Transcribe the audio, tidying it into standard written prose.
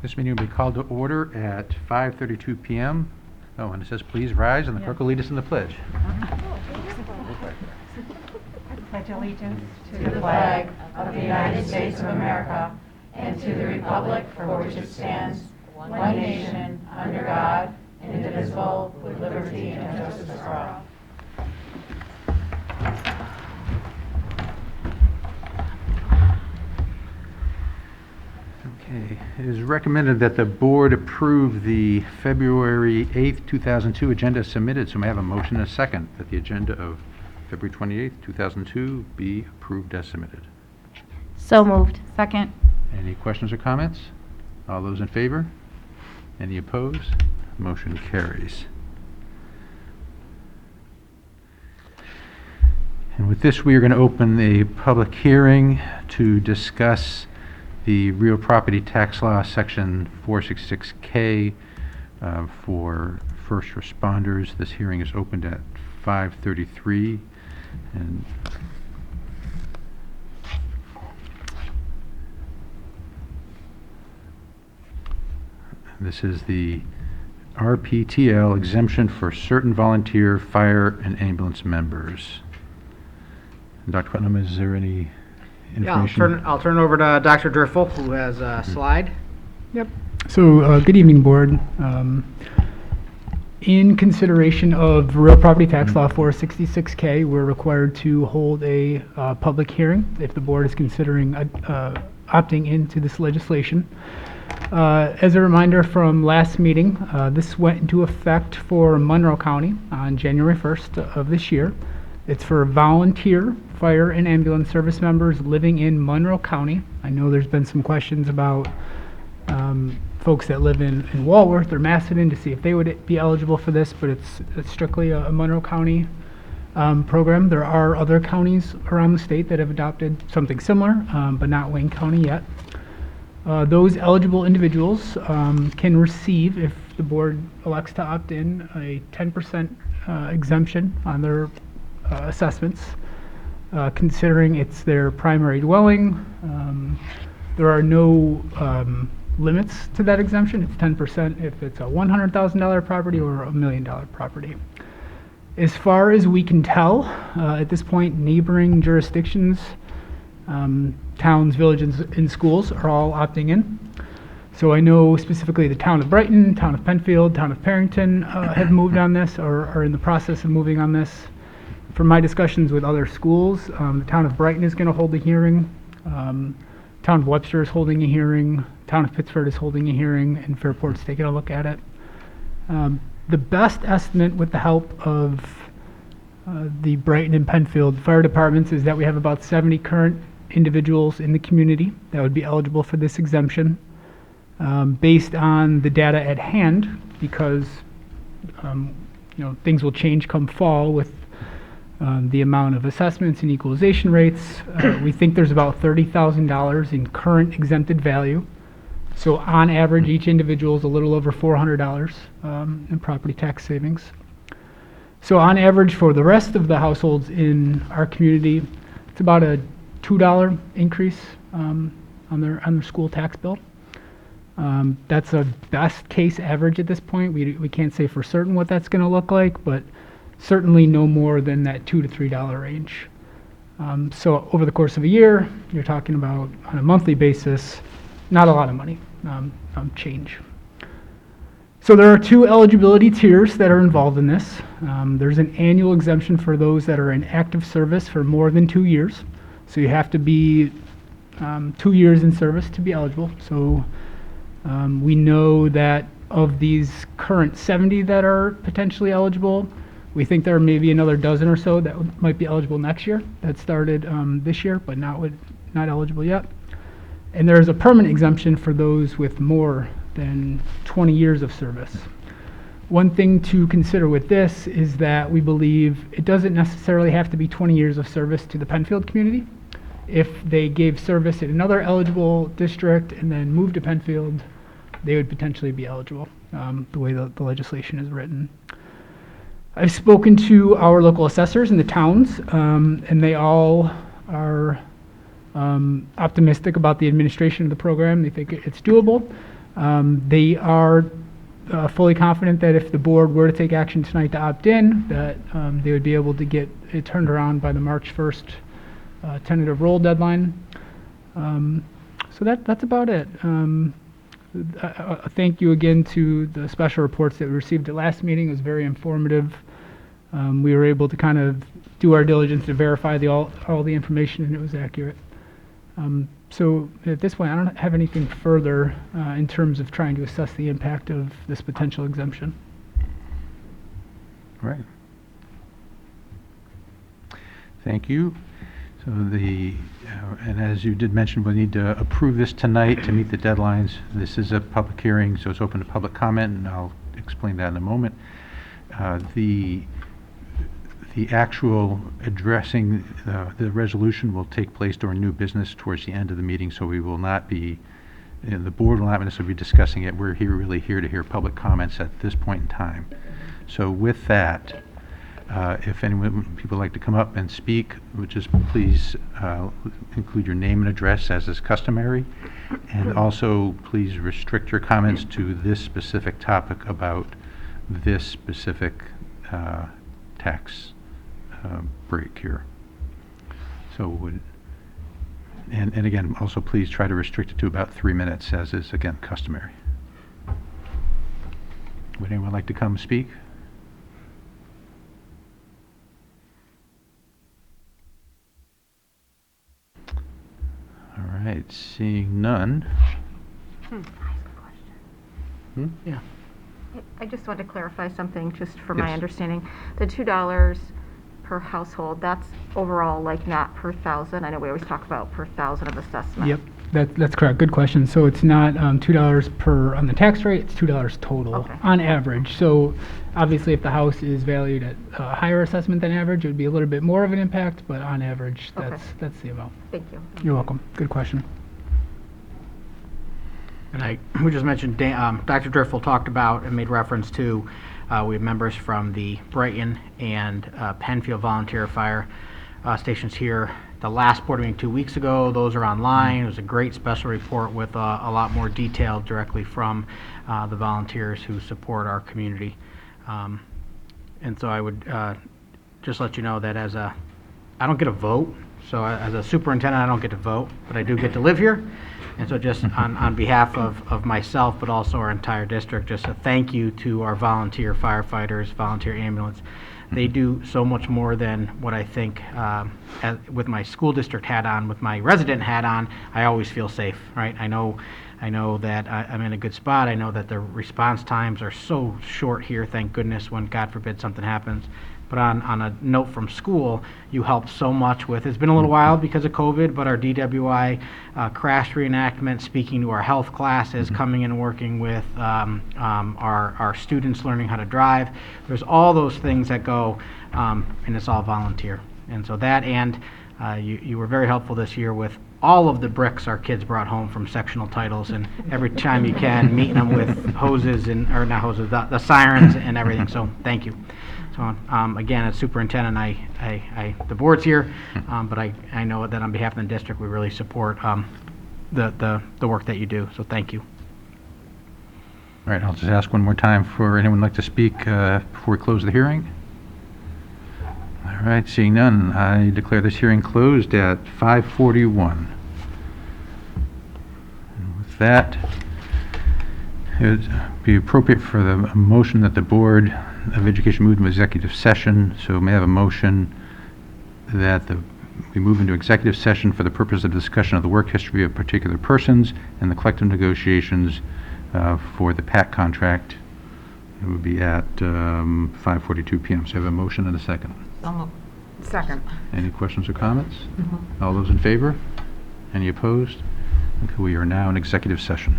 This meeting will be called to order at 5:32 p.m. Oh, and it says, please rise, and the clerk will lead us in the pledge. I pledge allegiance to the flag of the United States of America and to the republic for which it stands, one nation, under God, indivisible, with liberty and justice for all. Okay. It is recommended that the board approve the February 8th, 2002 agenda submitted. So may I have a motion and a second that the agenda of February 28th, 2002 be approved as submitted? So moved. Second. Any questions or comments? All those in favor? Any opposed? Motion carries. And with this, we are going to open a public hearing to discuss the real property tax law, section 466K, for first responders. This hearing is opened at 5:33, and this is the RPTL exemption for certain volunteer fire and ambulance members. And Dr. Putnam, is there any information? Yeah, I'll turn it over to Dr. Driffel, who has a slide. Yep. So, good evening, Board. In consideration of real property tax law 466K, we're required to hold a public hearing if the Board is considering opting into this legislation. As a reminder from last meeting, this went into effect for Monroe County on January 1st of this year. It's for volunteer fire and ambulance service members living in Monroe County. I know there's been some questions about folks that live in Walworth or Macedon to see if they would be eligible for this, but it's strictly a Monroe County program. There are other counties around the state that have adopted something similar, but not Wayne County yet. Those eligible individuals can receive, if the board elects to opt in, a 10% exemption on their assessments, considering it's their primary dwelling. There are no limits to that exemption. It's 10% if it's a $100,000 property or a $1 million property. As far as we can tell, at this point, neighboring jurisdictions, towns, villages, and schools are all opting in. So I know specifically the town of Brighton, town of Penfield, town of Perrington have moved on this or are in the process of moving on this. From my discussions with other schools, the town of Brighton is going to hold a hearing. Town of Webster is holding a hearing. Town of Pittsford is holding a hearing, and Fairport's taking a look at it. The best estimate with the help of the Brighton and Penfield fire departments is that we have about 70 current individuals in the community that would be eligible for this exemption. Based on the data at hand, because things will change come fall with the amount of assessments and equalization rates. We think there's about $30,000 in current exempted value. So on average, each individual is a little over $400 in property tax savings. So on average, for the rest of the households in our community, it's about a $2 increase on their school tax bill. That's a best case average at this point. We can't say for certain what that's going to look like, but certainly no more than that $2 to $3 range. So over the course of a year, you're talking about, on a monthly basis, not a lot of money change. So there are two eligibility tiers that are involved in this. There's an annual exemption for those that are in active service for more than 2 years. So you have to be 2 years in service to be eligible. So we know that of these current 70 that are potentially eligible, we think there are maybe another dozen or so that might be eligible next year that started this year but not eligible yet. And there's a permanent exemption for those with more than 20 years of service. One thing to consider with this is that we believe it doesn't necessarily have to be 20 years of service to the Penfield community. If they gave service in another eligible district and then moved to Penfield, they would potentially be eligible, the way the legislation is written. I've spoken to our local assessors in the towns, and they all are optimistic about the administration of the program. They think it's doable. They are fully confident that if the board were to take action tonight to opt in, that they would be able to get it turned around by the March 1st tentative roll deadline. So that's about it. Thank you again to the special reports that we received at last meeting. It was very informative. We were able to kind of do our diligence to verify all the information, and it was accurate. So at this point, I don't have anything further in terms of trying to assess the impact of this potential exemption. Right. Thank you. So and as you did mention, we'll need to approve this tonight to meet the deadlines. This is a public hearing, so it's open to public comment, and I'll explain that in a moment. The actual addressing the resolution will take place during new business towards the end of the meeting, so we will not be, the board will not necessarily be discussing it. We're really here to hear public comments at this point in time. So with that, if people would like to come up and speak, would just please include your name and address as is customary, and also please restrict your comments to this specific topic about this specific tax break here. So and again, also please try to restrict it to about 3 minutes, as is again customary. Would anyone like to come speak? All right, seeing none. Yeah. I just want to clarify something, just for Yes. my understanding. The $2 per household, that's overall, like, not per thousand? I know we always talk about per thousand of assessment. Yep, that's correct. Good question. So it's not $2 per on the tax rate, it's $2 total Okay. on average. So obviously if the house is valued at a higher assessment than average, it would be a little bit more of an impact, but on average, Okay. that's the amount. Thank you. You're welcome. Good question. And we just mentioned, Dr. Driffel talked about and made reference to, we have members from the Brighton and Penfield volunteer fire stations here. The last board meeting 2 weeks ago, those are online. It was a great special report with a lot more detail directly from the volunteers who support our community. And so I would just let you know that I don't get a vote, so as a superintendent, I don't get to vote, but I do get to live here. And so just on behalf of myself, but also our entire district, just a thank you to our volunteer firefighters, volunteer ambulance. They do so much more than what I think, with my school district hat on, with my resident hat on, I always feel safe, right? I know that I'm in a good spot. I know that the response times are so short here, thank goodness, when God forbid something happens. But on a note from school, you helped so much with, it's been a little while because of COVID, but our DWI crash reenactment, speaking to our health classes, coming and working with our students learning how to drive. There's all those things that go, and it's all volunteer. And so that, and you were very helpful this year with all of the bricks our kids brought home from sectional titles, and every time you can, meeting them with hoses, or not hoses, the sirens and everything, so thank you. So again, as superintendent, the board's here, but I know that on behalf of the district, we really support the work that you do, so thank you. All right, I'll just ask one more time for anyone who'd like to speak before we close the hearing. All right, seeing none, I declare this hearing closed at 5:41. And with that, it would be appropriate for the motion that the Board of Education move into executive session. So may I have a motion that we move into executive session for the purpose of discussion of the work history of particular persons and the collective negotiations for the PAC contract. It would be at 5:42 p.m. So I have a motion and a second. Second. Any questions or comments? All those in favor? Any opposed? Okay, we are now in executive session.